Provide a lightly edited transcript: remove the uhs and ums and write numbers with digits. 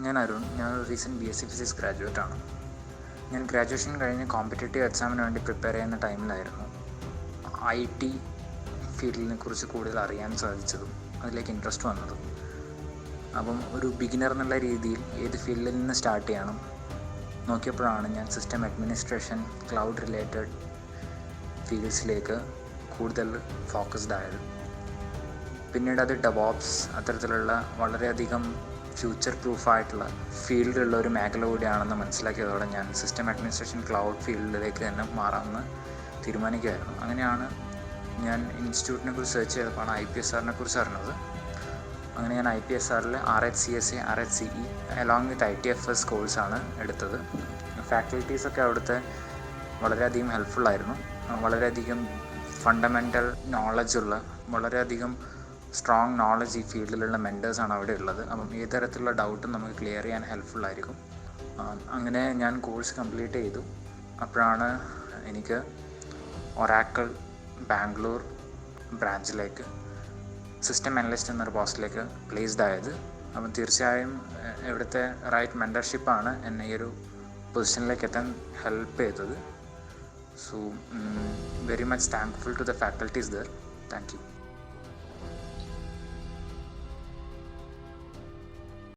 ഞാൻ അരുൺ. ഞാനൊരു recent B.Sc physics ഗ്രാജുവേറ്റാണ്. ഞാൻ ഗ്രാജുവേഷൻ കഴിഞ്ഞ് കോമ്പറ്റേറ്റീവ് എക്സാമിന് വേണ്ടി പ്രിപ്പയർ ചെയ്യുന്ന ടൈമിലായിരുന്നു IT ഫീൽഡിനെ കുറിച്ച് കൂടുതൽ അറിയാൻ സാധിച്ചതും അതിലേക്ക് ഇൻട്രസ്റ്റ് വന്നതും. അപ്പം ഒരു ബിഗിനർ എന്നുള്ള രീതിയിൽ ഏത് ഫീൽഡിൽ നിന്ന് സ്റ്റാർട്ട് ചെയ്യണം നോക്കിയപ്പോഴാണ് ഞാൻ സിസ്റ്റം അഡ്മിനിസ്ട്രേഷൻ, ക്ലൗഡ് റിലേറ്റഡ് ഫീൽഡ്സിലേക്ക് കൂടുതൽ ഫോക്കസ്ഡ് ആയത്. പിന്നീട് അത് ഡെവോപ്സ് അത്തരത്തിലുള്ള വളരെയധികം ഫ്യൂച്ചർ പ്രൂഫായിട്ടുള്ള ഫീൽഡിലുള്ള ഒരു മേഖല കൂടിയാണെന്ന് മനസ്സിലാക്കിയതോടെ ഞാൻ സിസ്റ്റം അഡ്മിനിസ്ട്രേഷൻ ക്ലൗഡ് ഫീൽഡിലേക്ക് തന്നെ മാറാമെന്ന് തീരുമാനിക്കുകയായിരുന്നു. അങ്ങനെയാണ് ഞാൻ ഇൻസ്റ്റിറ്റ്യൂട്ടിനെ കുറിച്ച് സെർച്ച് ചെയ്തപ്പോഴാണ് IPSRനെ കുറിച്ച് അറിഞ്ഞത്. അങ്ങനെ ഞാൻ IPSRൽ RHCSA, RHCE along with ITFS കോഴ്സാണ് എടുത്തത്. ഫാക്കൽറ്റീസൊക്കെ അവിടുത്തെ വളരെയധികം ഹെൽപ്ഫുള്ളായിരുന്നു. വളരെയധികം ഫണ്ടമെൻ്റൽ നോളജുള്ള, വളരെയധികം സ്ട്രോങ് നോളജ് ഈ ഫീൽഡിലുള്ള മെൻറ്റേഴ്സാണ് അവിടെ ഉള്ളത്. അപ്പം ഏത് തരത്തിലുള്ള ഡൗട്ടും നമുക്ക് ക്ലിയർ ചെയ്യാൻ ഹെൽപ്ഫുള്ളായിരിക്കും. അങ്ങനെ ഞാൻ കോഴ്സ് കംപ്ലീറ്റ് ചെയ്തു. അപ്പോഴാണ് എനിക്ക് ഒറാക്കിൾ ബാംഗ്ലൂർ ബ്രാഞ്ചിലേക്ക് സിസ്റ്റം അനലിസ്റ്റ് എന്നൊരു പോസ്റ്റിലേക്ക് പ്ലേസ്ഡ് ആയത്. അപ്പം തീർച്ചയായും ഇവിടുത്തെ റൈറ്റ് മെൻറ്റർഷിപ്പാണ് എന്നെ ഈ ഒരു പൊസിഷനിലേക്ക് എത്താൻ ഹെൽപ്പ് ചെയ്തത്. So very much thankful to the faculties there. Thank U.